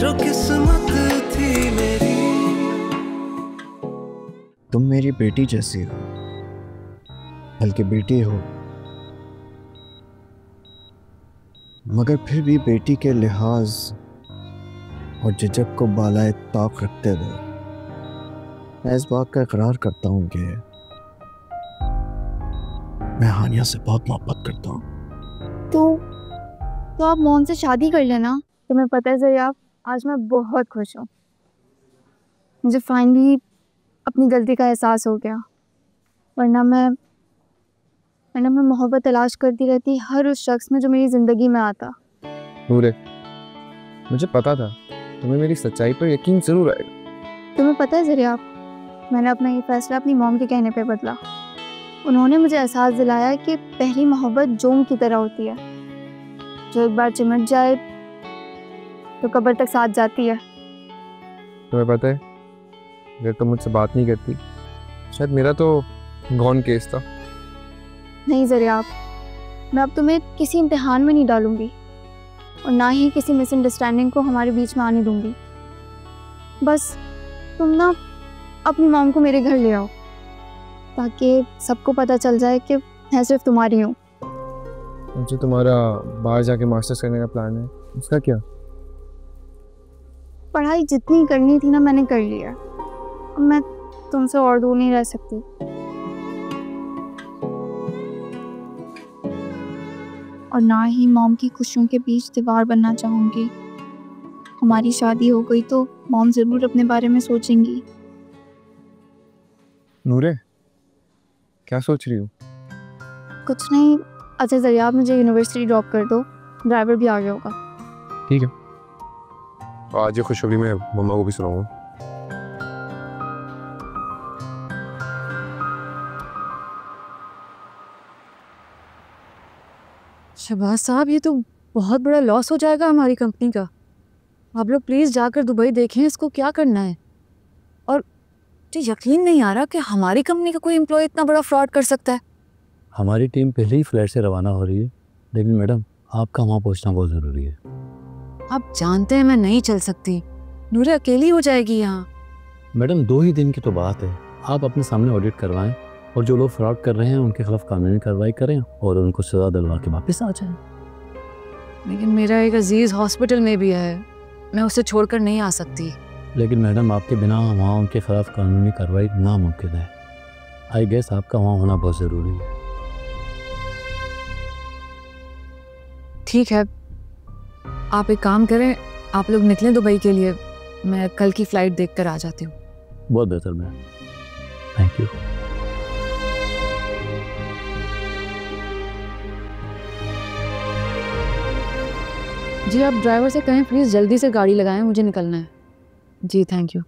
जो किस्मत थी मेरी। तुम मेरी बेटी जैसी हो, बल्कि बेटी हो, मगर फिर भी बेटी के लिहाज और झिझक को बालाए ताक रखते हुए मैं इस बात का इकरार करता हूँ कि मैं हानिया से बहुत मोहब्बत करता हूँ। तो आप मोहन से शादी कर लेना। तुम्हें पता है ज़रिया, आज मैं बहुत खुश हूँ। मुझे फाइनली अपनी गलती का एहसास हो गया, वरना मैं मोहब्बत तलाश करती रहती हर उस शख्स में जो मेरी ज़िंदगी में आता। नूरे, मुझे पता था तुम्हें मेरी सच्चाई पर यकीन जरूर आएगा। तुम्हें पता है ज़रिया, मैंने अपना ये फैसला अपनी मॉम के कहने पे बदला। उन्होंने मुझे एहसास दिलाया कि पहली मोहब्बत जोम की तरह होती है, जो एक बार चिमट जाए तो कब्र तक साथ जाती है। तुम्हें पता है, अगर तुम मुझसे बात नहीं करती शायद मेरा तो गॉन केस था। नहीं ज़रिया, मैं अब तुम्हें किसी इम्तिहान में नहीं डालूंगी और ना ही किसी मिसअंडरस्टैंडिंग को हमारे बीच में आने दूंगी। बस तुम ना अपनी मॉम को मेरे घर ले आओ, ताकि सबको पता चल जाए कि मैं सिर्फ तुम्हारी हूँ। मुझे तुम्हारा बाहर जाके मास्टर्स करने का प्लान है, उसका क्या? पढ़ाई जितनी करनी थी ना मैंने कर लिया, अब मैं तुमसे और दूर नहीं रह सकती। और ना ही मॉम की खुशियों के बीच दीवार बनना चाहूँगी। हमारी शादी हो गई तो मॉम ज़रूर अपने बारे में सोचेंगी। नूरे, क्या सोच रही हो? कुछ नहीं। अच्छा ज़रिया, आप मुझे यूनिवर्सिटी ड्रॉप कर दो, ड्राइवर भी आ गया होगा। ठीक है, आज ये खुशखबरी मैं मम्मा को भी सुनाऊंगा। शहबाज साहब, ये तो बहुत बड़ा लॉस हो जाएगा हमारी कंपनी का। आप लोग प्लीज़ जाकर दुबई देखें इसको क्या करना है। और मुझे यकीन नहीं आ रहा कि हमारी कंपनी का कोई एम्प्लॉय इतना बड़ा फ्रॉड कर सकता है। हमारी टीम पहले ही फ्लाइट से रवाना हो रही है, लेकिन मैडम आपका वहाँ पहुँचना बहुत ज़रूरी है। आप जानते हैं मैं नहीं चल सकती, नूरे अकेली हो जाएगी यहाँ। मैडम 2 ही दिन की तो बात है, आप अपने सामने ऑडिट करवाएं और जो लोग फ्रॉड कर रहे हैं उनके खिलाफ कानूनी कार्रवाई करें और उनको सजा दिलवा के वापस आ जाएं। लेकिन मेरा एक अजीज़ हॉस्पिटल में भी है, मैं उसे छोड़कर नहीं आ सकती। लेकिन मैडम आपके बिना वहाँ उनके खिलाफ कानूनी कार्रवाई नामुमकिन है। आई गेस आपका वहाँ होना बहुत ज़रूरी है। ठीक है, आप एक काम करें, आप लोग निकलें दुबई के लिए, मैं कल की फ़्लाइट देखकर आ जाती हूँ। बहुत बेहतर मैम, थैंक यू। जी आप ड्राइवर से कहें प्लीज़ जल्दी से गाड़ी लगाएं, मुझे निकलना है। जी थैंक यू।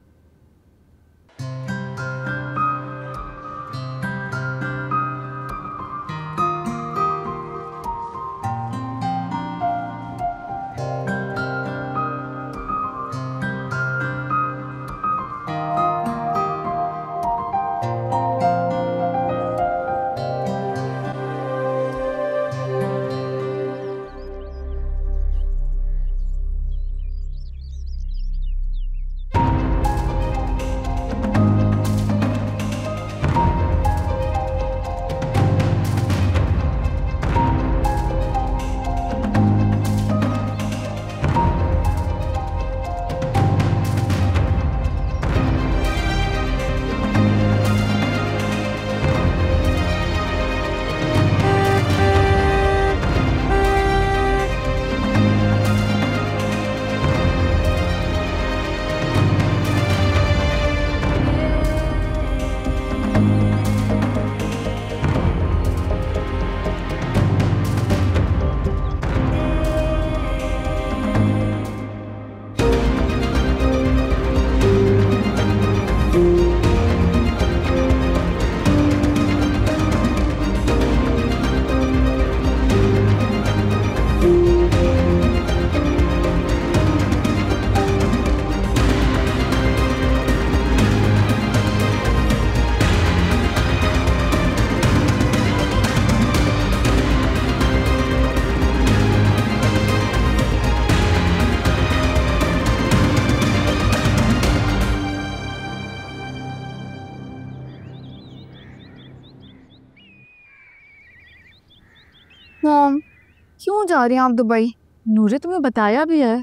मॉम, क्यों जा रही हैं आप दुबई? नूरे तुम्हें बताया भी है,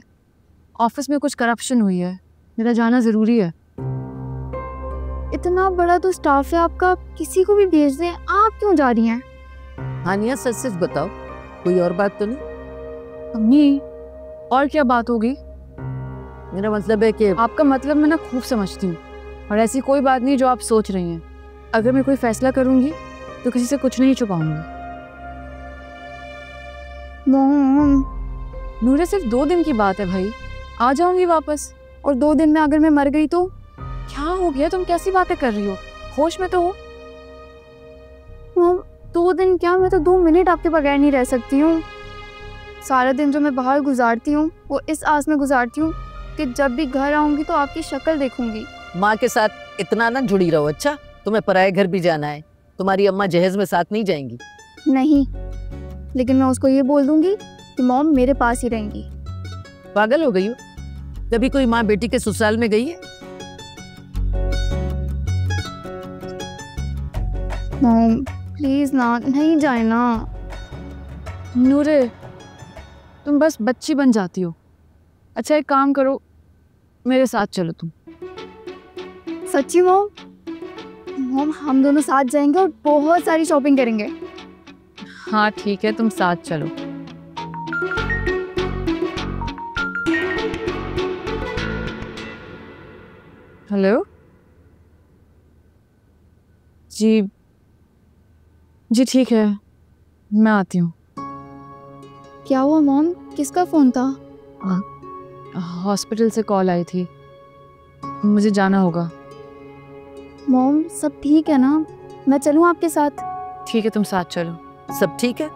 ऑफिस में कुछ करप्शन हुई है, मेरा जाना ज़रूरी है। इतना बड़ा तो स्टाफ है आपका, किसी को भी भेज दें, आप क्यों जा रही हैं? हानिया सच सच बताओ, कोई और बात तो नहीं? अम्मी, और क्या बात होगी? मेरा मतलब है कि आपका मतलब मैं ना खूब समझती हूँ, और ऐसी कोई बात नहीं जो आप सोच रही हैं। अगर मैं कोई फैसला करूँगी तो किसी से कुछ नहीं छुपाऊंगी। मॉम, नूरे सिर्फ 2 दिन की बात है भाई, आ जाऊंगी वापस। और 2 दिन में अगर मैं मर गई तो क्या हो गया? तुम कैसी बातें कर रही हो? होश में तो हो? मॉम 2 दिन क्या, मैं तो 2 मिनट आपके बगैर नहीं रह सकती हूँ। सारा दिन जो मैं बाहर गुजारती हूँ वो इस आस में गुजारती हूँ कि जब भी घर आऊंगी तो आपकी शक्ल देखूंगी। माँ के साथ इतना ना जुड़ी रहो। अच्छा, तुम्हें पराये घर भी जाना है, तुम्हारी अम्मा जहेज में साथ नहीं जाएंगी? नहीं, लेकिन मैं उसको ये बोल दूंगी कि मॉम मेरे पास ही रहेंगी। पागल हो गई हो? कभी कोई माँ बेटी के ससुराल में गई है? मॉम प्लीज ना, नहीं जाए ना। नूरे, तुम बस बच्ची बन जाती हो। अच्छा एक काम करो, मेरे साथ चलो तुम। सच्ची मॉम? मॉम हम दोनों साथ जाएंगे और बहुत सारी शॉपिंग करेंगे। हाँ ठीक है, तुम साथ चलो। हेलो जी, जी ठीक है, मैं आती हूँ। क्या हुआ मॉम, किसका फोन था? हॉस्पिटल से कॉल आई थी, मुझे जाना होगा। मॉम सब ठीक है ना? मैं चलूँ आपके साथ? ठीक है, तुम साथ चलो। सब ठीक है?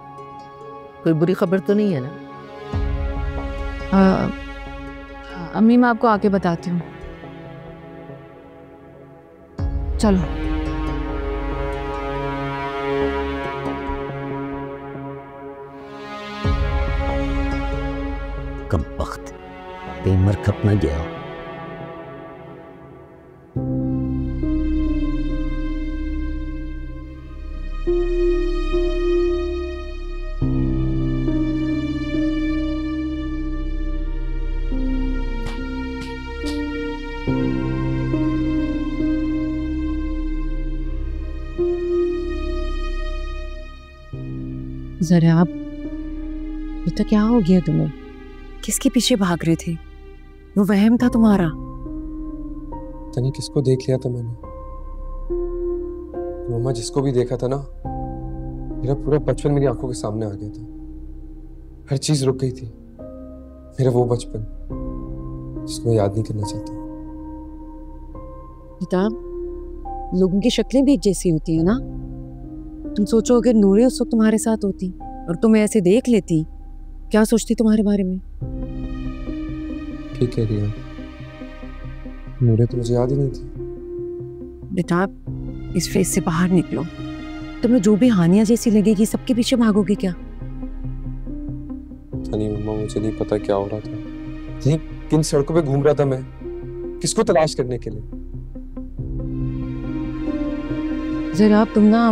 कोई बुरी खबर तो नहीं है ना? अम्मी मैं आपको आके बताती हूँ, चलो। कम वक्त बेमर खप न गया। जरा आप, बेटा क्या हो गया तुम्हें? किसके पीछे भाग रहे थे? वो वहम था तुम्हारा? तनी किसको देख लिया था मैंने? मम्मा जिसको भी देखा था ना, मेरा पूरा बचपन मेरी आंखों के सामने आ गया था। हर चीज रुक गई थी। मेरा वो बचपन जिसको मैं याद नहीं करना चाहता। बेटा लोगों की शक्लें भी एक जैसी होती है ना। तुम सोचो अगर नूरे उस वक्त तुम्हारे साथ होती और तुम्हें ऐसे देख लेती, क्या सोचती तुम्हारे बारे में? ठीक है रिया, नूरे तो मुझे याद ही नहीं थी। बेटा इस फेज से बाहर निकलो। तुम्हें जो भी हानिया जैसी लगेगी सबके पीछे भागोगे क्या? तनी मम्मा मुझे नहीं पता क्या हो रहा था। नहीं, किन सड़कों पे घूम रहा था मैं, किसको तलाश करने के लिए। जरा आप तुम ना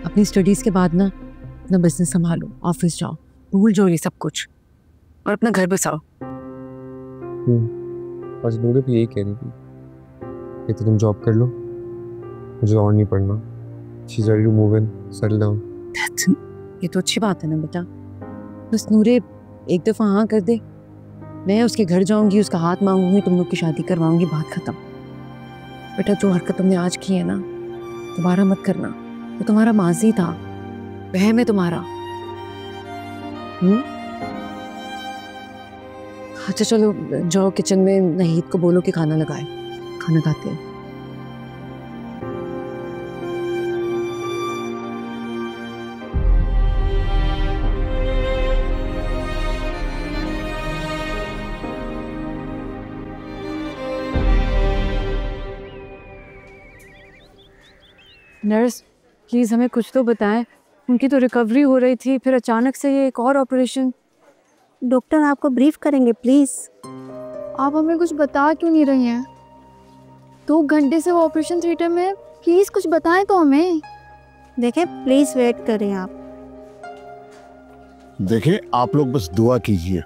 अपनी स्टडीज के बाद ना अपना बिजनेस संभालो, ऑफिस जाओ, भूल जाओ ये सब कुछ और अपना घर बसाओ। आज नूरे भी यही कह रही थी कि तुम जॉब कर लो, मुझे और नहीं पढ़ना। She's ready to move in, settle down. ये तो अच्छी बात है ना बेटा। बस नूरे एक दफा हाँ कर दे, मैं उसके घर जाऊंगी, उसका हाथ मांगूंगी, तुम लोग की शादी करवाऊंगी, बात खत्म। बेटा जो हरकत तुमने आज की है ना, दोबारा मत करना। वो तुम्हारा माजी था, वहम है तुम्हारा। अच्छा चलो जाओ किचन में, नहीद को बोलो कि खाना लगाए, खाना खाते हैं। नर्स प्लीज़ हमें कुछ तो बताएं, उनकी तो रिकवरी हो रही थी, फिर अचानक से ये एक और ऑपरेशन। डॉक्टर आपको ब्रीफ करेंगे प्लीज़। आप हमें कुछ बता क्यों नहीं रही हैं? 2 घंटे से वो ऑपरेशन थिएटर में है, प्लीज़ कुछ बताएं तो हमें। देखें प्लीज़ वेट करें आप। देखिए आप लोग बस दुआ कीजिए।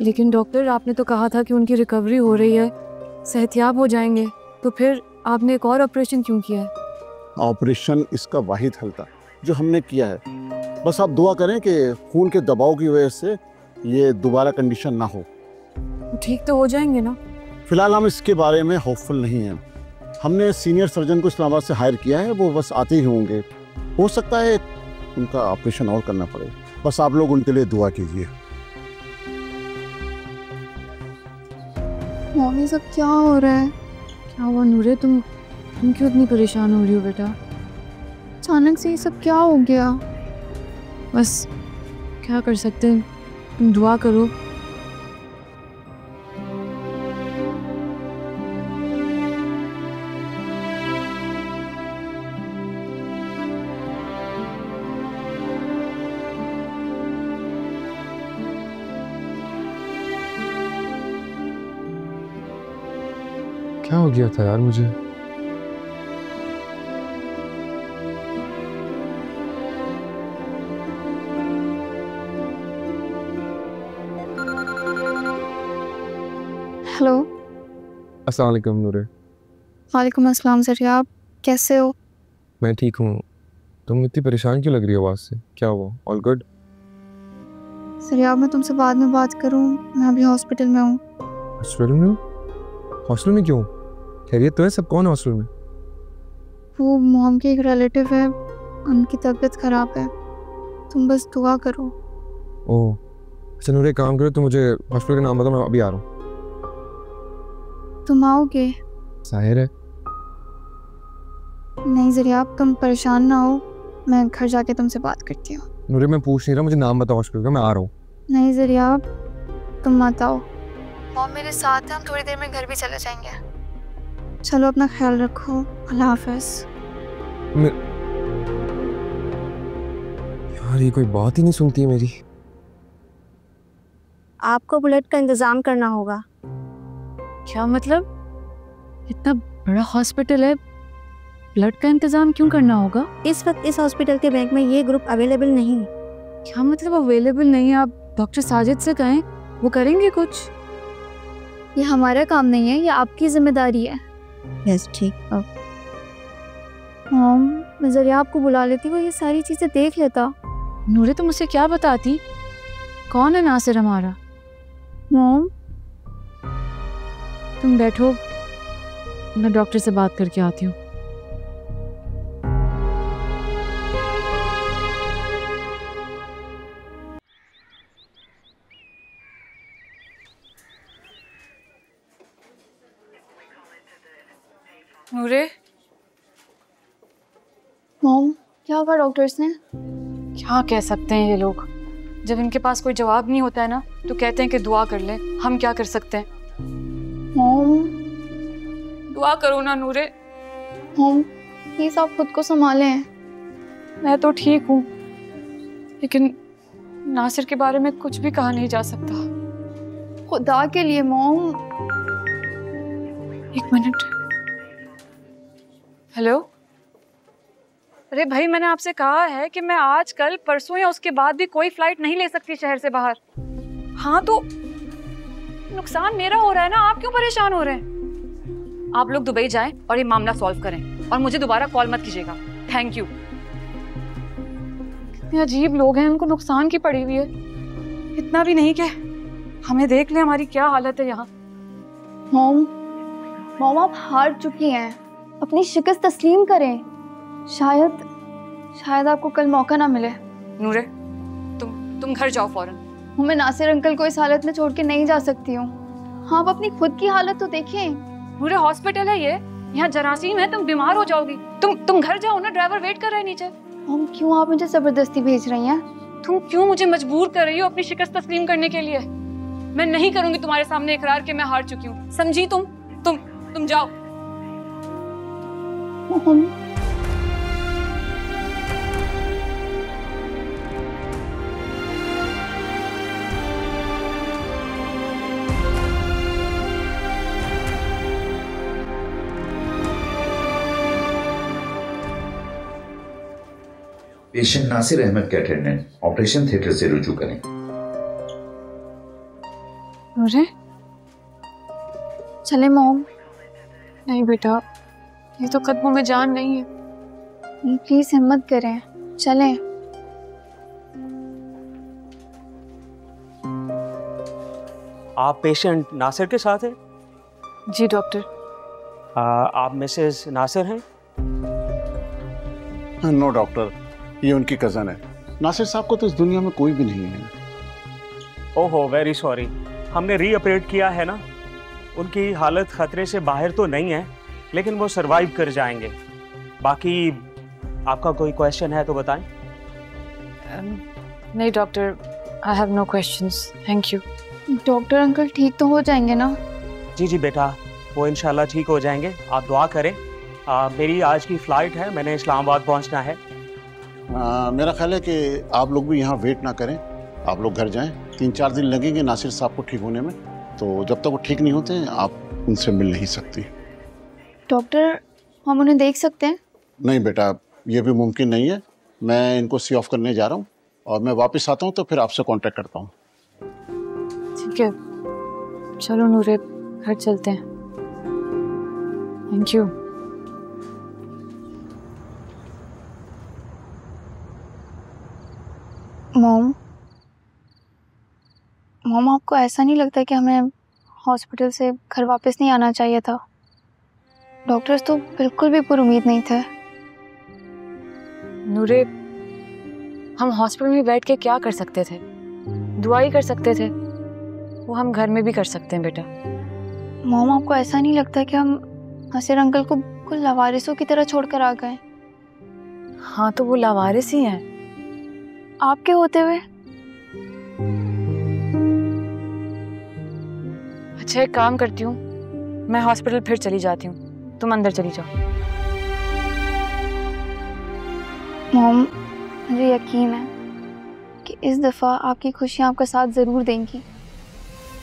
लेकिन डॉक्टर आपने तो कहा था कि उनकी रिकवरी हो रही है, सेहतियाब हो जाएंगे, तो फिर आपने एक और ऑपरेशन क्यों किया है? ऑपरेशन इसका वाहिद हल था जो हमने किया है। बस आप दुआ करें कि खून के दबाव की वजह से ये दोबारा कंडीशन ना हो। ठीक तो हो जाएंगे ना? फिलहाल हम इसके बारे में होपफुल नहीं हैं। हमने सीनियर सर्जन को इस्लामाबाद से हायर किया है, वो बस आते ही होंगे। हो सकता है उनका ऑपरेशन और करना पड़े। बस आप लोग उनके लिए दुआ कीजिए। मम्मी सब क्या हो रहा है? क्या हुआ नूरे, तुम क्यों इतनी परेशान हो रही हो बेटा? अचानक से ये सब क्या हो गया? बस क्या कर सकते हैं, तुम दुआ करो। क्या हो गया था यार मुझे? हेलो। अस्सलाम वालेकुम नूरे। वालेकुम अस्सलाम ज़रिया, आप कैसे हो? मैं ठीक हूँ। तुम इतनी परेशान क्यों लग रही हो आवाज़ से? क्या हुआ? All good? ज़रिया मैं तुमसे बाद में बात करूँ, मैं अभी हॉस्पिटल में हूँ। हॉस्पिटल में हो? हॉस्टल में क्यों? खैरियत तो है सब? कौन है हॉस्टल में? वो मॉम के एक रिलेटिव है, उनकी तबीयत ख़राब है, तुम बस दुआ करो। ओह अच्छा नूरे, काम करो, तुम मुझे हॉस्पिटल का नाम बताओ, मैं अभी आ रहा हूँ। तुम आओगे? जाहिर है। नहीं ज़रिया, तुम परेशान ना हो, मैं घर जाके तुमसे बात करती हूँ। नूरे मैं पूछ नहीं रहा, मुझे नाम बताओ हॉस्पिटल का, मैं आ रहा हूँ। नहीं ज़रिया, तुम मत आओ, मॉम मेरे साथ है, हम थोड़ी देर में घर भी चले जाएंगे। चलो अपना ख्याल रखो, अल्लाह हाफ़िज़। यार ये कोई बात ही नहीं सुनती है मेरी। आपको ब्लड का इंतज़ाम करना होगा। क्या मतलब? इतना बड़ा हॉस्पिटल है, ब्लड का इंतजाम क्यों करना होगा? इस वक्त इस हॉस्पिटल के बैंक में ये ग्रुप अवेलेबल नहीं है। क्या मतलब अवेलेबल नहीं है? आप डॉक्टर साजिद से कहें, वो करेंगे कुछ। ये हमारा काम नहीं है, ये आपकी जिम्मेदारी है। यस ठीक। अब मॉम मैं ज़रिया आपको बुला लेती, वो ये सारी चीज़ें देख लेता। नूरे तुम मुझे क्या बताती? कौन है नासिर हमारा? मॉम तुम बैठो, मैं डॉक्टर से बात करके आती हूँ। नूरे मॉम क्या कहा डॉक्टर्स ने? क्या कह सकते हैं ये लोग, जब इनके पास कोई जवाब नहीं होता है ना तो कहते हैं कि दुआ कर ले। हम क्या कर सकते हैं? मॉम दुआ करो ना नूरे। मॉम प्लीज आप खुद को संभालें। मैं तो ठीक हूँ, लेकिन नासिर के बारे में कुछ भी कहा नहीं जा सकता। खुदा के लिए मॉम। एक मिनट। हेलो। अरे भाई मैंने आपसे कहा है कि मैं आज कल परसों या उसके बाद भी कोई फ्लाइट नहीं ले सकती शहर से बाहर। हाँ तो नुकसान मेरा हो रहा है ना, आप क्यों परेशान हो रहे हैं? आप लोग दुबई जाएं और ये मामला सॉल्व करें और मुझे दोबारा कॉल मत कीजिएगा। Thank you. कितने अजीब लोग हैं, उनको नुकसान की पड़ी हुई है, इतना भी नहीं कि हमें देख ले हमारी क्या हालत है यहाँ। मॉम आप हार चुकी हैं, अपनी शिकस्त तस्लीम करें। शायद आपको कल मौका ना मिले। नूरे तुम घर जाओ फौरन। मैं नासिर अंकल को इस हालत में छोड़ के नहीं जा सकती हूँ। हाँ आप अपनी खुद की हालत तो देखें। नूरे हॉस्पिटल है ये, यहाँ जरासीम है, तुम बीमार हो जाओगी। तुम घर जाओ ना, ड्राइवर वेट कर रहा है नीचे। मॉम क्यों आप मुझे जबरदस्ती भेज रही हैं? तुम क्यों मुझे मजबूर कर रही हो अपनी शिकस्त तस्लीम करने के लिए? मैं नहीं करूंगी तुम्हारे सामने इकरार कि मैं हार चुकी हूँ, समझी? तुम जाओ। पेशेंट नासिर अहमद के अटेंडेंट ऑपरेशन थिएटर से रुजू करें। अरे चले मॉम। नहीं बेटा, ये तो कदमों में जान नहीं है। प्लीज हिम्मत करें, चलें। आप पेशेंट नासिर के साथ हैं? जी डॉक्टर। आप मिसेस नासिर हैं? नो डॉक्टर, ये उनकी कज़न है। नासिर साहब को तो इस दुनिया में कोई भी नहीं है। ओहो, वेरी सॉरी। हमने रीऑपरेट किया है ना। उनकी हालत खतरे से बाहर तो नहीं है, लेकिन वो सरवाइव कर जाएंगे। बाकी आपका कोई क्वेश्चन है तो बताएं। नहीं doctor, I have no questions, thank you. Doctor uncle ठीक तो हो जाएंगे ना? जी जी बेटा, वो इंशाल्लाह ठीक हो जाएंगे। आप दुआ करें। मेरी आज की फ़्लाइट है, मैंने इस्लामाबाद पहुंचना है। मेरा ख्याल है कि आप लोग भी यहाँ वेट ना करें, आप लोग घर जाएं। 3-4 दिन लगेंगे नासिर साहब को ठीक होने में, तो जब तक वो ठीक नहीं होते आप उनसे मिल नहीं सकती। डॉक्टर, हम उन्हें देख सकते हैं? नहीं बेटा, ये भी मुमकिन नहीं है। मैं इनको सी ऑफ करने जा रहा हूँ और मैं वापस आता हूँ तो फिर आपसे कांटेक्ट करता हूँ। ठीक है, चलो नूरे, घर चलते हैं। Thank you. मॉम, आपको ऐसा नहीं लगता कि हमें हॉस्पिटल से घर वापस नहीं आना चाहिए था? डॉक्टर्स तो बिल्कुल भी पुरुमीद नहीं थे। नूरे, हम हॉस्पिटल में बैठ के क्या कर सकते थे? दुआ ही कर सकते थे। वो हम घर में भी कर सकते हैं बेटा। मॉम, आपको ऐसा नहीं लगता कि हम नासिर अंकल को बिल्कुल लावारिसों की तरह छोड़कर आ गए? हाँ, तो वो लावारिस ही हैं। आपके होते हुए? अच्छा, एक काम करती हूँ, मैं हॉस्पिटल फिर चली जाती हूँ, तुम अंदर चली जाओ। मॉम, मुझे यकीन है कि इस दफ़ा आपकी खुशियाँ आपका साथ ज़रूर देंगी।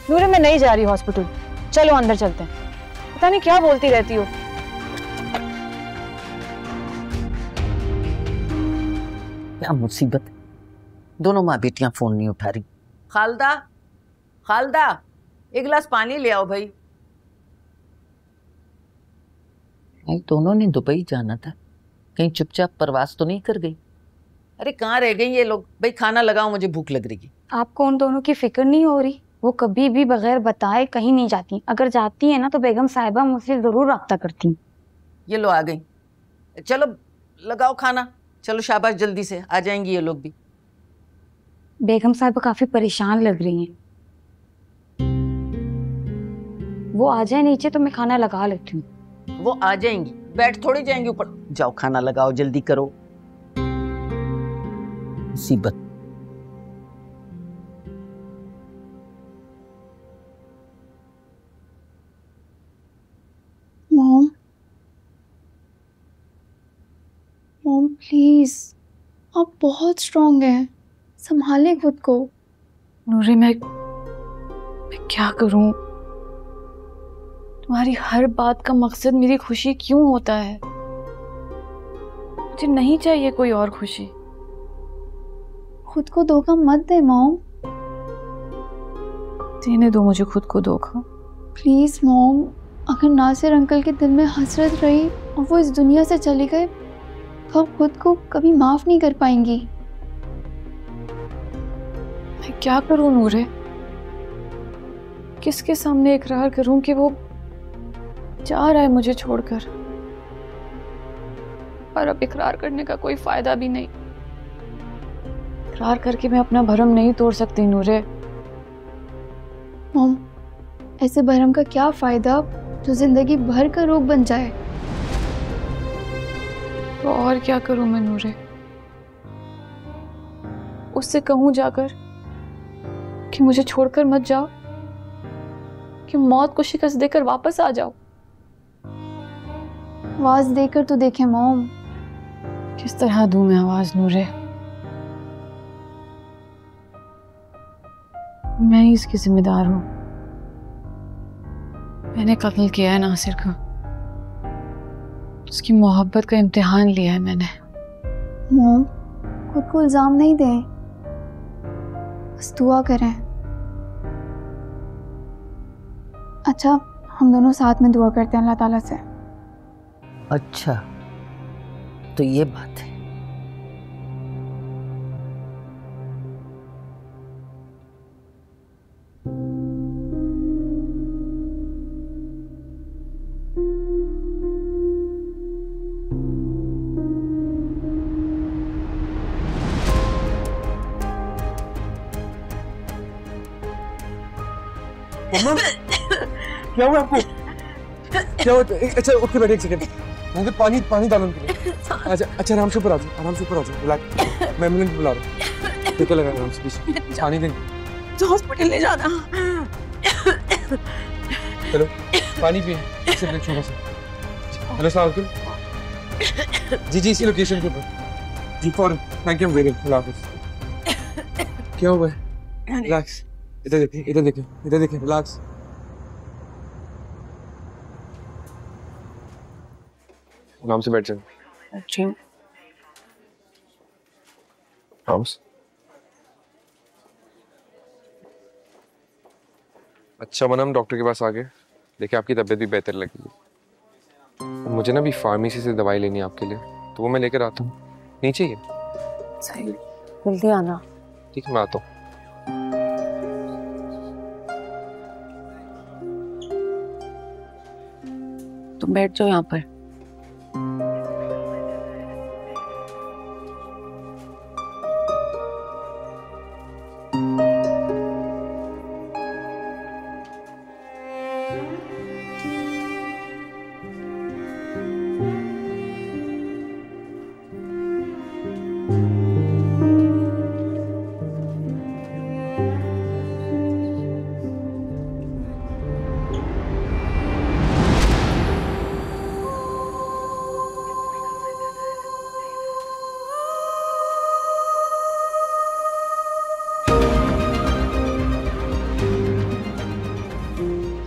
नूरे, मैं नहीं जा रही हॉस्पिटल, चलो अंदर चलते हैं। पता नहीं क्या बोलती रहती हो। क्या मुसीबत, दोनों माँ बेटियां फोन नहीं उठा रही। खालदा, खालदा, एक गिलास पानी ले आओ भाई। भाई, दोनों ने दुबई जाना था, कहीं चुपचाप परवास तो नहीं कर गई? अरे कहाँ रह गई ये लोग? भाई खाना लगाओ, मुझे भूख लग रही है। आपको उन दोनों की फिक्र नहीं हो रही? वो कभी भी बगैर बताए कहीं नहीं जाती। अगर जाती है ना तो बेगम साहिबा मुझसे जरूर रब्ता करती। ये लो आ गई। चलो लगाओ खाना, चलो शाबाश, जल्दी से आ जाएंगी ये लोग भी। बेगम साहिबा काफी परेशान लग रही हैं। वो आ जाए नीचे तो मैं खाना लगा लेती हूँ। वो आ जाएंगी, बैठ थोड़ी जाएंगी ऊपर। जाओ खाना लगाओ, जल्दी करो। मुसीबत। मॉम, मॉम प्लीज, आप बहुत स्ट्रांग हैं, संभालें खुद को। नूरे, मैं क्या करूं? तुम्हारी हर बात का मकसद मेरी खुशी क्यों होता है? मुझे नहीं चाहिए कोई और खुशी। खुद को धोखा मत दे मॉम। देने दो मुझे खुद को धोखा। प्लीज मॉम, अगर नासिर अंकल के दिल में हसरत रही और वो इस दुनिया से चले गए तो आप खुद को कभी माफ नहीं कर पाएंगी। मैं क्या करूं नूरे? किसके सामने इकरार करूं कि वो जा रहा है मुझे छोड़कर? और अब इकरार करने का कोई फायदा भी नहीं। इकरार करके मैं अपना भरम नहीं तोड़ सकती नूरे। मॉम, ऐसे भरम का क्या फायदा जो जिंदगी भर का रोग बन जाए? तो और क्या करूं मैं नूरे? उससे कहूं जाकर कि मुझे छोड़कर मत जाओ, कि मौत को शिकस्त देकर वापस आ जाओ। आवाज देकर तो देखें मॉम। किस तरह दूं मैं आवाज नूरे? मैं ही इसकी जिम्मेदार हूं। मैंने कत्ल किया है नासिर का, उसकी मोहब्बत का इम्तिहान लिया है मैंने। मॉम, को इल्ज़ाम नहीं दें, बस दुआ करें। अच्छा, हम दोनों साथ में दुआ करते हैं अल्लाह ताला से। अच्छा, तो ये बात है। मम्मा, क्या हुआ आपको? क्या हुआ? अच्छा उठ के बैठे एक सेकंड। मुझे पानी डालो उनके लिए। अच्छा अच्छा, आराम से ऊपर आ जाओ, आराम से ऊपर आ जाओ। रिलैक्स, मैं एम्बुलेंस बुला रहा हूँ। टीका लगा आराम से, पानी देंगे। तो हॉस्पिटल ले जाना। चलो पानी पिए, इसे ब्रेक छोटा सा। हेलो सलाम अलैकुम। जी इसी लोकेशन के ऊपर जी। For thank you very much. क्या हुआ है? रिलैक्स, इधर देखिए, इधर देखिए, इधर देखिए। रिलैक्स, आराम से बैठ जाओ। अच्छा, आराम से। अच्छा मना, हम डॉक्टर के पास आ गए। देखिए आपकी तबीयत भी बेहतर लगी है। मुझे ना अभी फार्मेसी से दवाई लेनी है आपके लिए, तो वो मैं लेकर आता हूँ। नीचे ही सही, जल्दी आना। ठीक है, मैं आता हूँ। तुम बैठ जाओ यहाँ पर।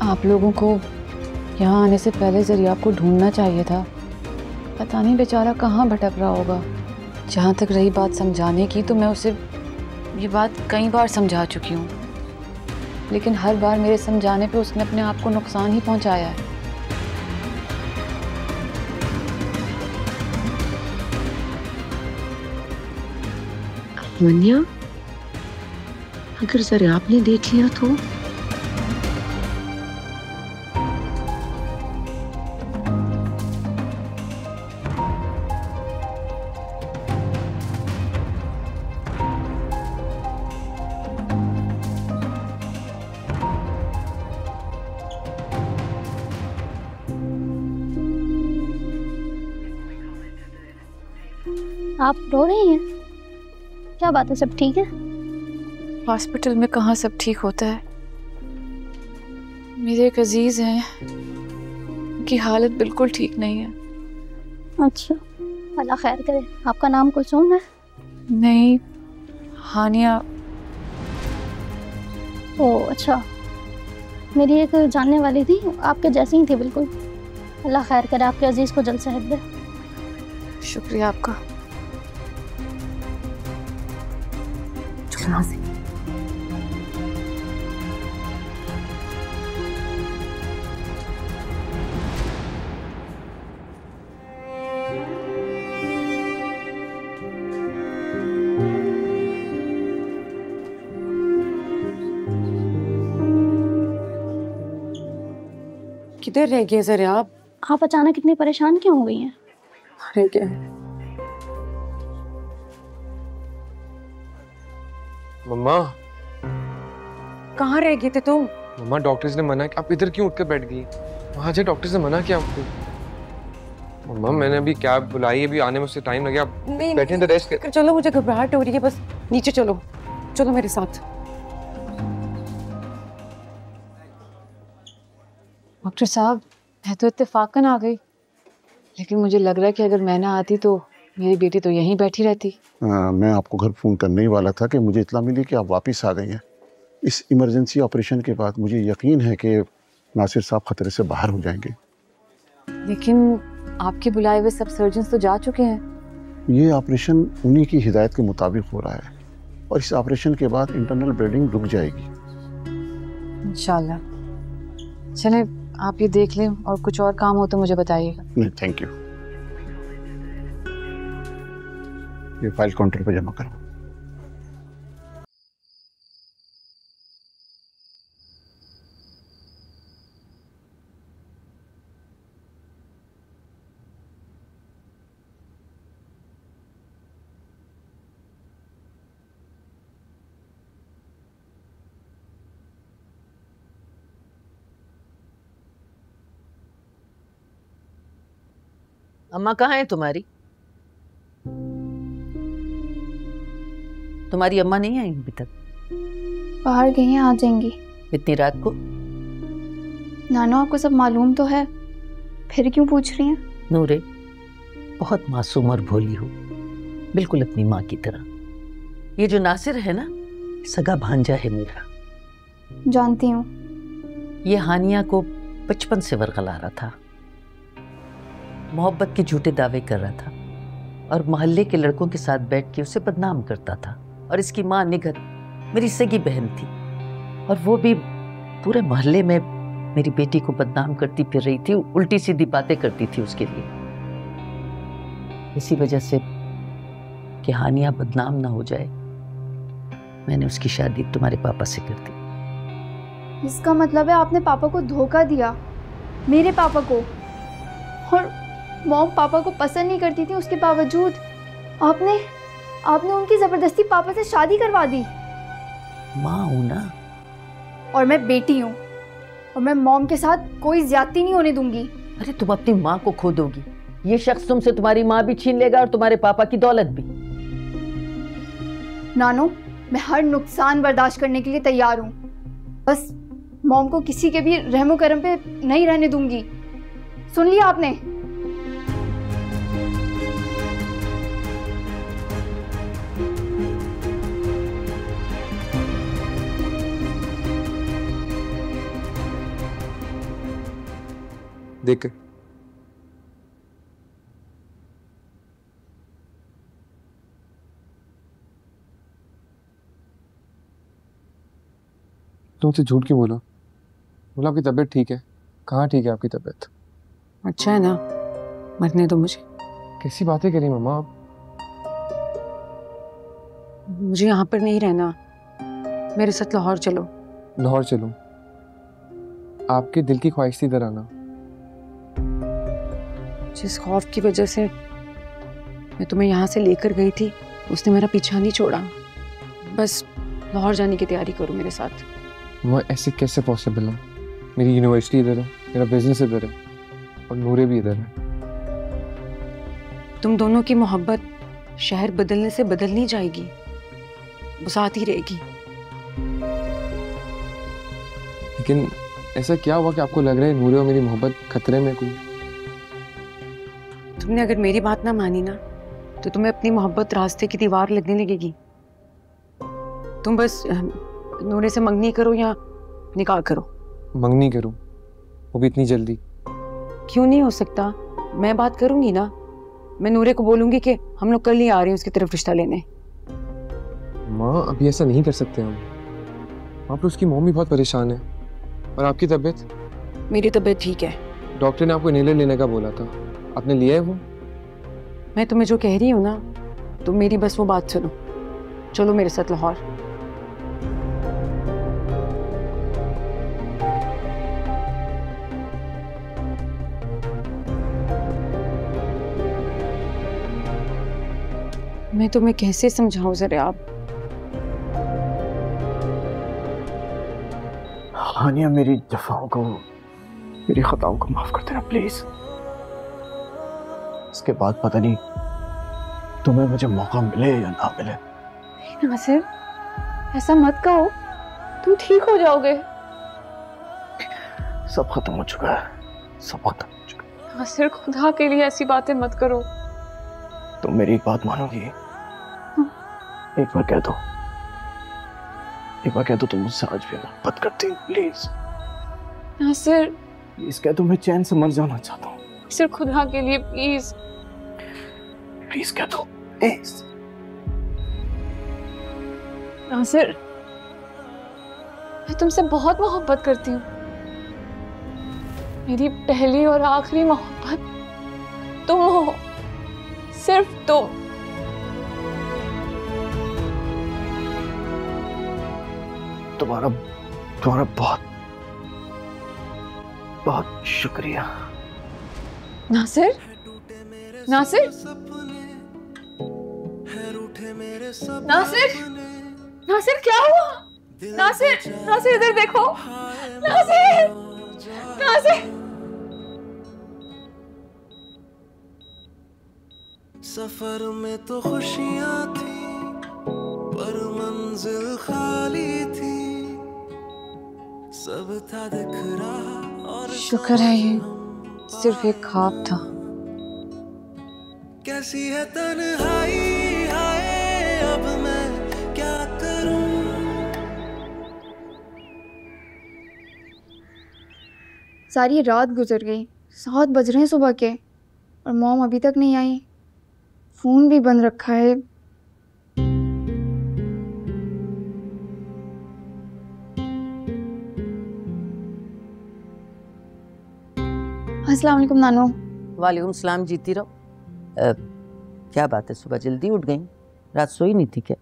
आप लोगों को यहाँ आने से पहले जरिया आपको ढूंढना चाहिए था। पता नहीं बेचारा कहाँ भटक रहा होगा। जहाँ तक रही बात समझाने की, तो मैं उसे ये बात कई बार समझा चुकी हूँ, लेकिन हर बार मेरे समझाने पे उसने अपने आप को नुकसान ही पहुँचाया है। मनिया, अगर जरा आपने देख लिया तो? आप रो रही हैं? क्या बात है, सब ठीक है? हॉस्पिटल में कहाँ सब ठीक होता है। मेरे एक अजीज हैं, उनकी हालत बिल्कुल ठीक नहीं है। अच्छा, अल्लाह खैर करे। आपका नाम कुलसूम है? नहीं, हानिया। ओह अच्छा, मेरी एक जानने वाली थी, आपके जैसी ही थी बिल्कुल। अल्लाह खैर करे, आपके अजीज को जल्द सेहत दे। शुक्रिया आपका। यहाँ से किधर रह गए जरा आप? आप अचानक इतनी परेशान क्यों हो गई हैं? अरे क्या मम्मा, कहाँ रह गए थे तुम? मम्मा डॉक्टर्स ने मना किया। आप इधर क्यों उठकर बैठ गई? वहाँ से डॉक्टर्स ने मना किया आपको। मम्मा मैंने अभी कैब बुलाई, अभी आने में उससे टाइम लगेगा। आप बैठे तो रेस्ट कर। चलो, मुझे घबराहट हो रही है, बस नीचे चलो, चलो मेरे साथ। डॉक्टर साहब, मैं तो इत्तेफाकन आ गई, लेकिन मुझे लग रहा है कि अगर मैं ना आती तो मेरी बेटी तो यहीं बैठी रहती। मैं आपको घर फ़ोन करने ही वाला था कि मुझे इत्तला मिली कि आप वापस आ गई हैं। इस इमरजेंसी ऑपरेशन के बाद मुझे यकीन है कि नासिर साहब खतरे से बाहर हो जाएंगे। लेकिन आपके बुलाए हुए सब सर्जन्स तो जा चुके हैं। ये ऑपरेशन उन्हीं की हिदायत के मुताबिक हो रहा है और इस ऑपरेशन के बाद इंटरनल ब्लीडिंग रुक जाएगी इंशाल्लाह। चले आप ये देख लें और कुछ और काम हो तो मुझे बताइएगा। नहीं थैंक यू। ये फाइल काउंटर पे जमा करो। अम्मा कहाँ है तुम्हारी? तुम्हारी अम्मा नहीं आई अभी तक? बाहर गई हैं, आ जाएंगी। इतनी रात को? नानो आपको सब मालूम तो है, फिर क्यों पूछ रही हैं? नूरे, बहुत मासूम और भोली हो, बिल्कुल अपनी माँ की तरह। ये जो नासिर है ना, सगा भांजा है मेरा। जानती हूँ। ये हानिया को बचपन से वरगला रहा था, मोहब्बत के झूठे दावे कर रहा था और मोहल्ले के लड़कों के साथ बैठ के उसे बदनाम करता था। और इसकी माँ निगत मेरी सगी बहन थी और वो भी पूरे मोहल्ले में मेरी बेटी को बदनाम करती फिर रही थी, उल्टी सीधी बातें करती थी उसके लिए। इसी वजह से कि हानिया बदनाम ना हो जाए, मैंने उसकी शादी तुम्हारे पापा से कर दी। इसका मतलब है आपने पापा को धोखा दिया, मेरे पापा को। और मॉम पापा को पसंद नहीं करती थी, उसके बावजूद आपने उनकी जबरदस्ती पापा से शादी करवा दी। माँ हूं ना। और मैं बेटी हूँ और मैं मॉम के साथ कोई ज्यादती नहीं होने दूंगी। अरे तुम अपनी माँ को खो दोगी, ये शख्स तुमसे तुम्हारी माँ भी छीन लेगा और तुम्हारे पापा की दौलत भी। नानो, मैं हर नुकसान बर्दाश्त करने के लिए तैयार हूँ, बस मॉम को किसी के भी रहमो करम पे नहीं रहने दूंगी। सुन लिया आपने? देख कर तुमसे झूठ क्यों बोला? बोला आपकी तबीयत ठीक है। कहाँ ठीक है आपकी तबीयत? अच्छा है ना, मरने दो मुझे। कैसी बातें करी मम्मा आप? मुझे यहाँ पर नहीं रहना, मेरे साथ लाहौर चलो। लाहौर चलो? आपके दिल की ख्वाहिश थी इधर आना। जिस खौफ की वजह से मैं तुम्हें यहाँ से लेकर गई थी, उसने मेरा पीछा नहीं छोड़ा। बस लाहौर जाने की तैयारी करो मेरे साथ। वो ऐसे कैसे पॉसिबल है? मेरी यूनिवर्सिटी इधर है, मेरा बिजनेस इधर है और नूरे भी इधर है। तुम दोनों की मोहब्बत शहर बदलने से बदल नहीं जाएगी, वो साथ ही रहेगी। लेकिन ऐसा क्या हुआ कि आपको लग रहा है नूरे और मेरी मोहब्बत खतरे में? कोई तुमने अगर मेरी बात ना मानी ना, तो तुम्हें अपनी मोहब्बत रास्ते की दीवार लगने लगेगी। तुम बस नूरे से मंगनी करो या निकाह करो। मंगनी करूं? वो भी इतनी जल्दी? क्यों नहीं हो सकता? मैं बात करूंगी ना, मैं नूरे को बोलूंगी कि हम लोग कल ही आ रहे हैं उसकी तरफ रिश्ता लेने। माँ अभी ऐसा नहीं कर सकते हम। वहाँ पर उसकी मम्मी बहुत परेशान है। और आपकी तबीयत? मेरी तबीयत ठीक है। डॉक्टर ने आपको इनहेलर लेने का बोला था, आपने लिया है वो? मैं तुम्हें जो कह रही हूँ ना, तुम मेरी बस वो बात सुनो। चलो मेरे साथ लाहौर। मैं तुम्हें कैसे समझाऊं जरा आप? हानिया, मेरी दफाओं को, मेरी खताओं को माफ कर देना प्लीज। इसके बाद पता नहीं तुम्हें मुझे मौका मिले या ना मिले। नासिर, ऐसा मत कहो, तुम ठीक हो जाओगे। सब खत्म हो चुका है, सब खत्म हो चुका है। नासिर, खुदा के लिए ऐसी बातें मत करो। तुम मेरी एक बात मानोगी? एक बार कह दो, एक बार कह दो तुम मुझसे आज भी मोहब्बत करती हो प्लीज। नासिर प्लीज कह दो, मैं चैन से मर जाना चाहता हूँ। नासिर, खुदा के लिए प्लीज। प्लीज कह दो। नासिर, मैं तुमसे बहुत मोहब्बत करती हूँ। मेरी पहली और आखिरी मोहब्बत तुम हो, सिर्फ तुम। तुम्हारा बहुत बहुत शुक्रिया। नासिर, नासिर, नासिर, नासिर क्या हुआ? नासिर, नासिर इधर देखो। नासिर, नासिर। सफर में तो खुशियां थी पर मंजिल खाली थी, सब था दिख रहा और शुक्र है ये सिर्फ एक ख्वाब था। कैसी है तन्हाई, हाय अब मैं क्या करूं। सारी रात गुजर गई, 7 बज रहे हैं सुबह के और मॉम अभी तक नहीं आई। फ़ोन भी बंद रखा है। अस्सलाम वालेकुम नानो। वालेकुम सलाम, जीती रहो। क्या बात है, सुबह जल्दी उठ गई? रात सोई नहीं थी क्या?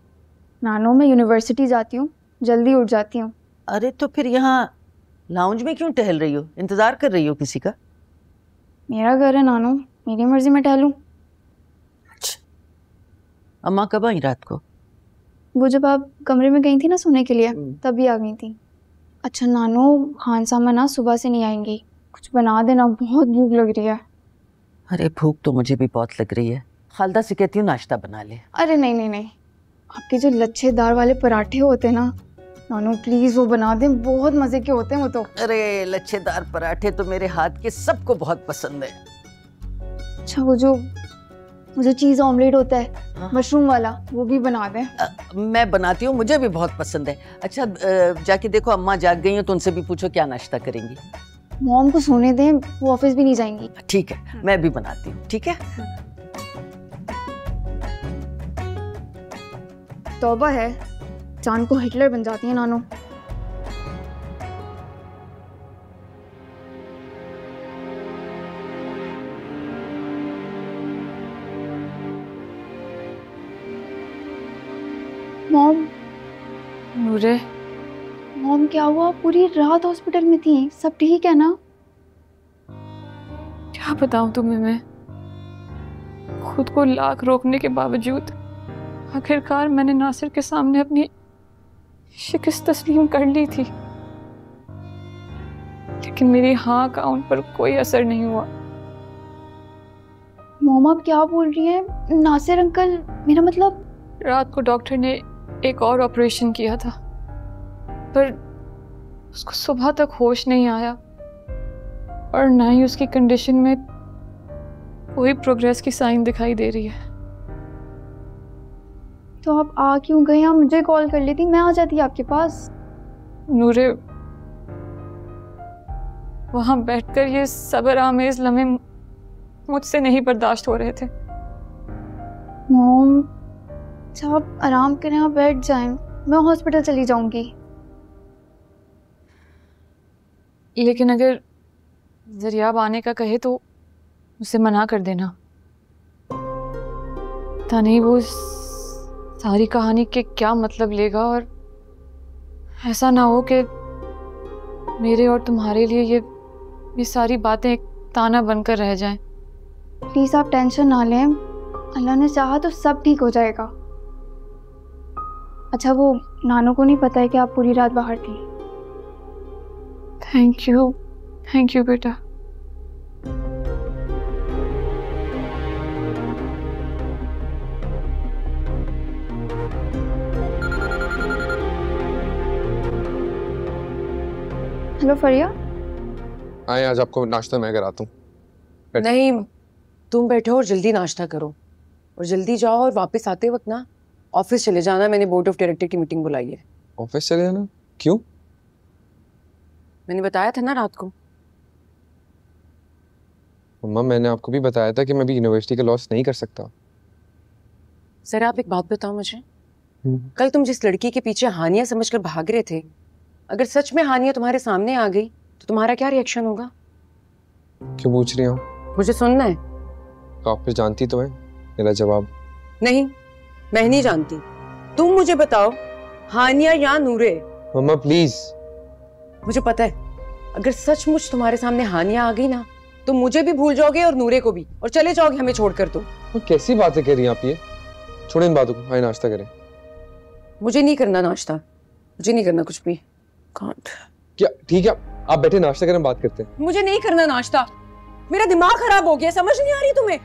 नानो मैं यूनिवर्सिटी जाती हूँ, जल्दी उठ जाती हूँ। अरे तो फिर यहाँ लाउंज में क्यों टहल रही हो? इंतजार कर रही हो किसी का? मेरा घर है नानो, मेरी मर्जी में टहलूं। अम्मा कब आई रात को? वो जब आप कमरे में गई थी ना सोने के लिए, तभी आ गई थी। अच्छा नानो, खान सामा ना सुबह से नहीं आएंगी, कुछ बना देना, बहुत भूख लग रही है। अरे भूख तो मुझे भी बहुत लग रही है, खालदा से कहती हूँ नाश्ता बना ले। अरे नहीं नहीं नहीं, आपके जो लच्छेदार वाले पराठे होते हैं ना नानो, प्लीज वो बना दें, बहुत मजे के होते हैं वो तो। अरे लच्छेदार पराठे तो मेरे हाथ के सबको बहुत पसंद है। अच्छा वो जो चीज़ ऑमलेट होता है, हाँ? मशरूम वाला, वो भी बना दें। मैं बनाती हूँ, मुझे भी बहुत पसंद है। अच्छा जाके देखो अम्मा जाग गई हो तो उनसे भी पूछो क्या नाश्ता करेंगी। मॉम को सोने दें, वो ऑफिस भी नहीं जाएंगी। ठीक है, मैं भी बनाती हूँ। ठीक है। तौबा है, जान को हिटलर बन जाती है नानो। मॉम। नूरे। मॉम क्या हुआ? पूरी रात हॉस्पिटल में थी, सब ठीक है ना? क्या बताऊं तुम्हें मैं, खुद को लाख रोकने के बावजूद आखिरकार मैंने नासिर के सामने अपनी शिकस्त तस्लीम कर ली थी, लेकिन मेरी हाँ का उन पर कोई असर नहीं हुआ। मॉम आप क्या बोल रही हैं? नासिर अंकल, मेरा मतलब। रात को डॉक्टर ने एक और ऑपरेशन किया था, पर उसको सुबह तक होश नहीं आया और ना ही उसकी कंडीशन में कोई प्रोग्रेस की साइन दिखाई दे रही है। तो आप आ क्यों गए? आप मुझे कॉल कर लेती, मैं आ जाती आपके पास। नूरे, वहां बैठकर ये सब्र आमेज लम्हे मुझसे नहीं बर्दाश्त हो रहे थे। मॉम, अच्छा आप आराम करें, आप बैठ जाएं, मैं हॉस्पिटल चली जाऊंगी। लेकिन अगर जरियाब आने का कहे तो उसे मना कर देना। पता नहीं वो सारी कहानी के क्या मतलब लेगा और ऐसा ना हो कि मेरे और तुम्हारे लिए ये सारी बातें एक ताना बनकर रह जाएं। प्लीज़ आप टेंशन ना लें, अल्लाह ने चाहा तो सब ठीक हो जाएगा। अच्छा वो नानू को नहीं पता है कि आप पूरी रात बाहर थी? थैंक यू बेटा। हेलो फरिया। आए, आज आपको नाश्ता मैं कराता हूँ। नहीं, तुम बैठो और जल्दी नाश्ता करो और जल्दी जाओ और वापस आते वक्त ना ऑफिस चले जाना। मैंने बोर्ड ऑफ डायरेक्टर की मीटिंग बुलाई है। ऑफिस चले जाना? क्यों? मैंने बताया था ना रात को। मम्मा मैंने आपको भी बताया था कि मैं भी यूनिवर्सिटी का लॉस नहीं कर सकता। सर आप एक बात बताओ मुझे, कल तुम जिस लड़की के पीछे हानिया समझकर भाग रहे थे, अगर सच में हानिया तुम्हारे सामने आ गई तो तुम्हारा क्या रिएक्शन होगा? क्यों पूछ रही हो? मुझे सुनना है। तो आप फिर जानती तो है मेरा जवाब। नहीं, मैं नहीं जानती। तुम मुझे बताओ, हानिया या नूरे? मम्मा प्लीज। मुझे पता है, अगर सचमुच तुम्हारे सामने हानिया आ गई ना तो मुझे भी भूल जाओगे और नूरे को भी, और चले जाओगे हमें छोड़कर। तुम कैसी बातें कर रही हैं आप? ये छोड़ो इन बातों को, आइए नाश्ता करें। मुझे नहीं करना नाश्ता, मुझे नहीं करना कुछ भी। कांट। क्या ठीक है, आप बैठे नाश्ता करें, बात करते हैं। मुझे नहीं करना नाश्ता, मेरा दिमाग खराब हो गया, समझ नहीं आ रही तुम्हें?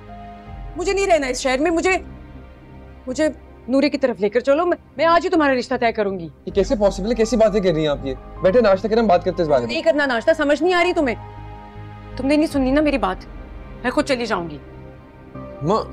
मुझे नहीं रहना इस शहर में, मुझे नूरे की तरफ लेकर चलो, मैं आज ही तुम्हारा रिश्ता तय करूंगी। ये कैसे पॉसिबल है? कैसी बातें कर रही हैं आप? ये बैठे नाश्ता करें, बात करते हैं इस बारे में। नहीं करना नाश्ता, समझ नहीं आ रही तुम्हें? तुमने नहीं सुननी ना मेरी बात, मैं खुद चली जाऊंगी। माँ